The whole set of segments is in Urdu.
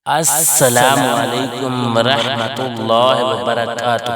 السلام علیکم ورحمۃ اللہ وبرکاتہ۔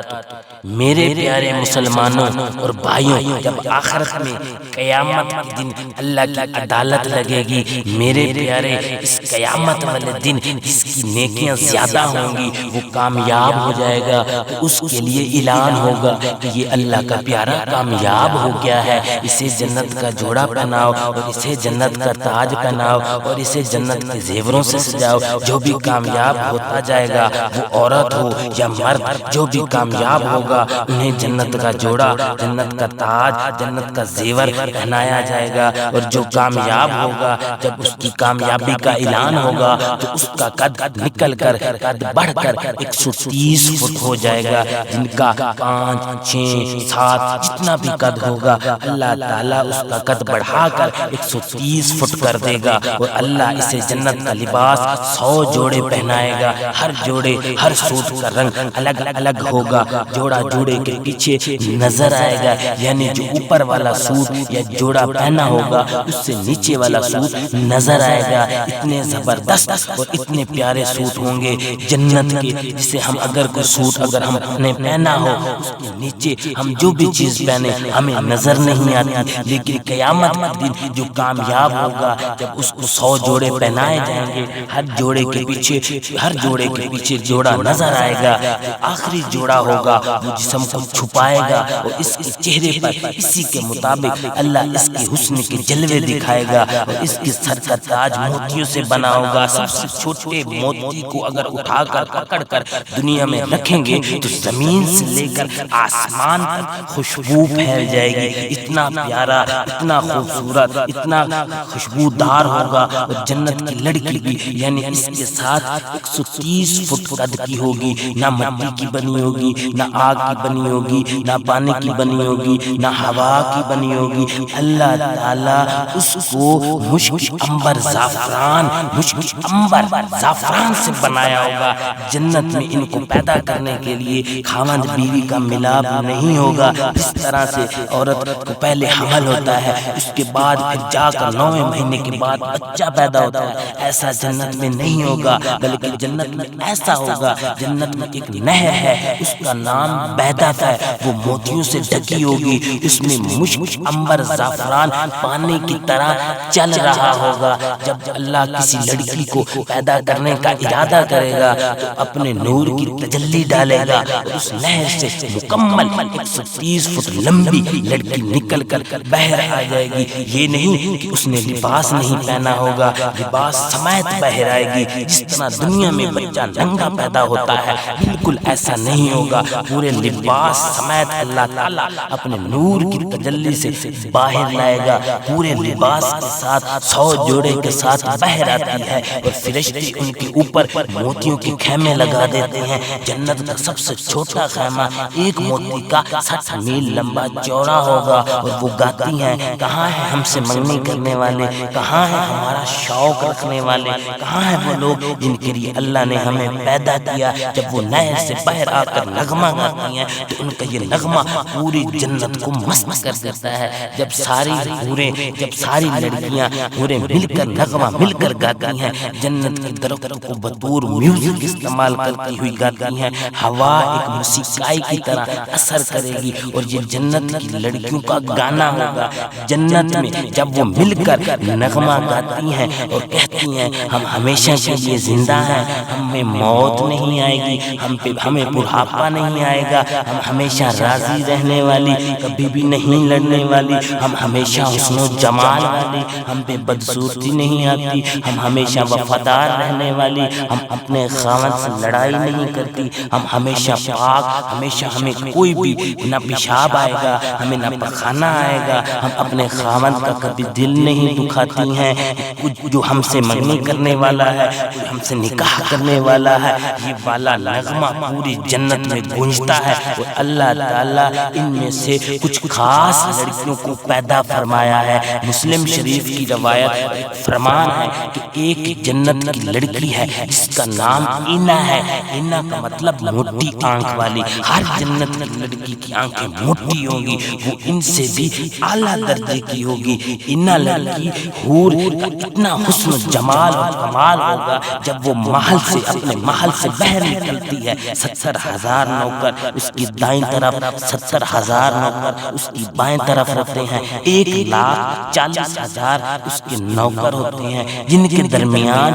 میرے پیارے مسلمانوں اور بھائیوں، جب آخرت میں قیامت کے دن اللہ کی عدالت لگے گی، میرے پیارے اس قیامت والے دن جس کی نیکیاں زیادہ ہوں گی وہ کامیاب ہو جائے گا، تو اس کے لیے اعلان ہوگا کہ یہ اللہ کا پیارا کامیاب ہو گیا ہے، اسے جنت کا جوڑا پہناؤ اور اسے جنت کا تاج پہناؤ اور اسے جنت کے زیوروں سے سجاؤ۔ جو بھی کامیاب ہوتا جائے گا، وہ عورت ہو یا مرد، جو بھی کامیاب ہوگا انہیں جنت کا جوڑا، جنت کا تاج، جنت کا زیور پہنایا جائے گا۔ اور جو کامیاب ہوگا، جب اس کی کامیابی کا اعلان ہوگا تو اس کا قد نکل کر قد بڑھ کر 130 فٹ ہو جائے گا، جن کا 5، 6، 7 جتنا بھی قد ہوگا اللہ تعالیٰ اس کا قد بڑھا کر 130 فٹ کر دے گا، اور اللہ اسے جنت کا لباس 100 جوڑے پہنائے گا۔ ہر جوڑے، ہر سوٹ کا رنگ الگ الگ ہوگا، جوڑا جوڑے کے پیچھے نظر آئے گا، یعنی جو اوپر والا سوٹ یا جوڑا پہنا ہوگا اس سے نیچے والا سوٹ نظر آئے گا۔ اتنے زبردست اور اتنے پیارے سوٹ ہوں گے جنت کے، جسے ہم اگر کوئی سوٹ اگر ہم نے پہنا ہو اس کے نیچے ہم جو بھی چیز پہنے ہمیں نظر نہیں آتی، لیکن قیامت کے دن جو کامیاب ہوگا جب اس کو 100 جوڑے پہنائے جائیں گے، ہر جوڑے کے پیچھے جوڑا نظر آئے گا، جو آخری جوڑا ہوگا وہ جسم کو چھپائے گا اور اس کے چہرے پر اسی کے مطابق اللہ اس کے حسن کے جلوے دکھائے گا، اور اس کے سر کا تاج موتیوں سے بنا ہوگا۔ سب سے چھوٹے موتی کو اگر اٹھا کر پکڑ کر دنیا میں رکھیں گے تو زمین سے لے کر آسمان تک خوشبو پھیل جائے گی، اتنا پیارا، اتنا خوبصورت، اتنا خوشبودار ہوگا۔ اور جنت کی لڑکی بھی یعنی اس کے ساتھ 130 فٹ قد کی ہوگی، نہ مٹی کی بنی ہوگی، نہ آگ کی بنی ہوگی، نہ پانی کی بنی ہوگی، نہ ہوا کی بنی ہوگی۔ اللہ تعالیٰ اس کو مشک عنبر زعفران سے بنایا ہوگا۔ جنت میں ان کو پیدا کرنے کے لیے خاوند بیوی کا ملاپ نہیں ہوگا۔ اس طرح سے عورت کو پہلے حمل ہوتا ہے، اس کے بعد پھر جا کر 9ویں مہینے کے بعد بچہ پیدا ہوتا ہے، ایسا جنت میں نہیں ہوگا، بلکہ جنت میں ایسا ہوگا، جنت میں ایک نہر ہے، اس کا نام بہدت ہے، وہ موتیوں سے ڈھکی ہوگی، اس میں مشک عنبر زعفران پانی کی طرح چل رہا ہوگا۔ جب اللہ کسی لڑکی کو پیدا کرنے کا ارادہ کرے گا تو اپنے نور کی تجلی ڈالے گا، اس نہر سے مکمل 130 فٹ لمبی لڑکی نکل کر بہر آ جائے گی۔ یہ نہیں کہ اس نے لباس نہیں پہنا ہوگا، لباس سمیت بہر آئے گی۔ جس طرح دنیا میں بچہ ننگا پیدا ہوتا ہے بالکل ایسا نہیں ہوگا، پورے لباس سمیت اللہ تعالیٰ اپنے نور کی تجلی سے باہر لائے گا، پورے لباس کے ساتھ 100 جوڑے کے ساتھ بہر آتی ہے، اور فرشتے ان کے اوپر موتیوں کے خیمے لگا دیتے ہیں۔ جنت کا سب سے چھوٹا خیمہ 1 موتی کا 60 میل لمبا چوڑا ہوگا، اور وہ گاتی ہیں، کہاں ہے ہم سے منگنی کرنے والے، کہاں ہے ہمارا شوق رکھنے والے، کہاں ہیں وہ لوگ جن کے لیے اللہ نے ہمیں پیدا کیا۔ جب وہ نہر سے باہر آ کر نغمہ گاتی ہیں تو ان کا یہ نغمہ پوری جنت کو مست کر دیتا ہے۔ جب ساری لڑکیاں پورے مل کر نغمہ مل کر گاتی ہیں، جنت کے درختوں کو بطور میوزک استعمال کرتی ہوئی گاتی ہیں، ہوا ایک موسیقائی کی طرح اثر کرے گی، اور یہ جنت کی لڑکیوں کا گانا ہوگا۔ جنت میں جب وہ مل کر نغمہ گاتی ہیں اور کہتی ہیں، ہم ہمیشہ کے لیے زندہ ہیں، ہمیں موت نہیں آئے گی، ہمیں بڑھاپا نہیں آئے گا، ہم ہمیشہ راضی رہنے والی، کبھی بھی نہیں لڑنے والی، ہم ہمیشہ حسن و جمال والی، ہم پہ بدصورتی نہیں آتی، ہم ہمیشہ وفادار رہنے والی، ہم اپنے خاوند سے لڑائی نہیں کرتی، ہم ہمیشہ پاک، ہمیشہ ہمیں کوئی بھی نہ پیشاب آئے گا، ہمیں نہ پخانہ آئے گا، ہم اپنے خاوند کا کبھی دل نہیں دکھاتی ہیں۔ جو ہم سے منگنی کرنے والا ہے، جو ہم سے نکاح کرنے والا ہے، یہ والا نغمہ پوری جنت میں گونجتا ہے، اور اللہ تعالیٰ ان میں سے کچھ خاص لڑکیوں کو پیدا فرمایا ہے۔ مسلم شریف کی روایت فرمان ہے کہ ایک جنت کی لڑکی ہے جس کا نام اینا ہے۔ اینا کا مطلب موٹی آنکھ والی۔ ہر جنت کی لڑکی کی آنکھیں موٹی ہوں گی، وہ ان سے بھی اعلیٰ درجے کی ہوگی۔ اینا لڑکی حور کا اتنا حسن و جمال اور کمال ہوگا جب وہ محل سے اپنے محل سے باہر نکلتی ہے 70,000 نوکر اس کی دائیں طرف، 70,000 نوکر اس کی بائیں طرف ہوتے ہیں، 1,40,000 اس کے نوکر ہوتے ہیں جن کے درمیان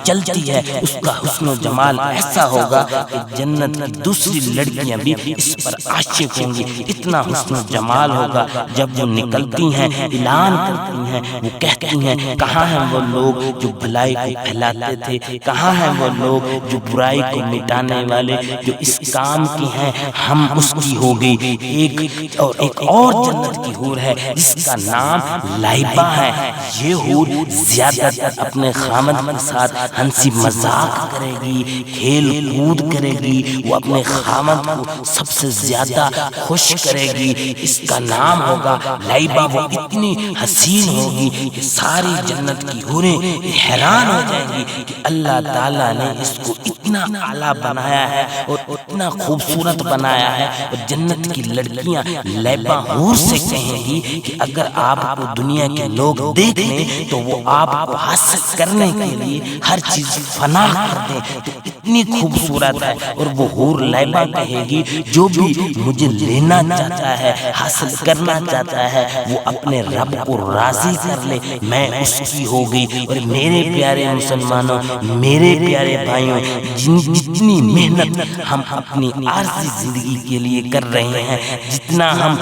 چلتی ہے۔ اس کا حسن و جمال ایسا ہوگا کہ جنت کی دوسری لڑکیاں بھی اس پر عاشق ہوں گی، اتنا حسن و جمال ہوگا۔ جب وہ نکلتی ہیں اعلان کرتی ہیں، وہ کہتی ہیں کہاں ہیں وہ لوگ جو بھلائی کو پھیلاتے تھے، کہاں ہیں وہ لوگ جو برائی کو مٹانے والے، جو اس کام کی ہیں ہم اس کی ہو گئی۔ ایک اور جنت کی حور ہے جس کا نام لائبہ ہے۔ یہ حور زیادہ تر اپنے خامد کے ساتھ ہنسی مذاق کرے گی، کھیل کود کرے گی، وہ اپنے خامد کو سب سے زیادہ خوش کرے گی۔ اس کا نام ہوگا لائبہ۔ وہ اتنی حسین ہوگی کہ ساری جنت کی حوریں حیران ہو جائیں گی کہ اللہ تعالیٰ نے اس کو اتنا اعلیٰ بنایا ہے اور اتنا خوبصورت بنایا ہے۔ اور جنت کی لڑکیاں لائبہ حور سے کہیں گی کہ اگر آپ کو دنیا کے لوگ دیکھ لیں تو وہ آپ کو حاصل کرنے کے لیے ہر چیز فنا کر دیں، تو اتنی خوبصورت ہے۔ اور وہ حور لائبہ کہے گی جو بھی مجھے لینا چاہتا ہے، حاصل کرنا چاہتا ہے، وہ اپنے رب کو راضی کر لے، میں اس کی ہو گئی۔ اور میرے پیارے مسلمانوں، میرے پیارے بھائیوں، جتنی محنت ہم اپنی عارضی زندگی کے لیے کر رہے ہیں، جتنا ہم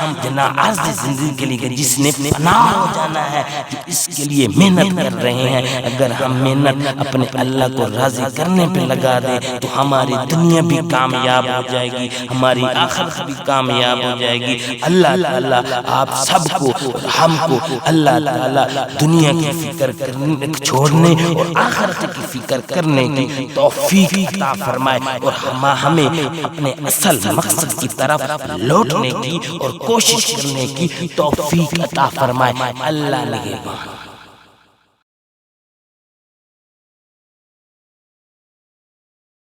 عارضی زندگی کے لیے جس نے فنا ہو جانا ہے، اس کے لیے محنت کر رہے ہیں، اگر ہم محنت اپنے اللہ کو راضی کرنے پہ لگا دیں تو ہماری دنیا بھی کامیاب ہو جائے گی، ہماری آخرت بھی کامیاب ہو جائے گی۔ اللہ تعالیٰ آپ سب کو اور ہم کو اللہ تعالیٰ دنیا کی فکر چھوڑنے اور آخرت کی فکر کرنے کی توفیق عطا فرمائے، اور ہمیں اپنے اصل مقصد کی طرف لوٹنے کی اور کوشش کرنے کی توفیق عطا فرمائے۔ اللہ نگہبان۔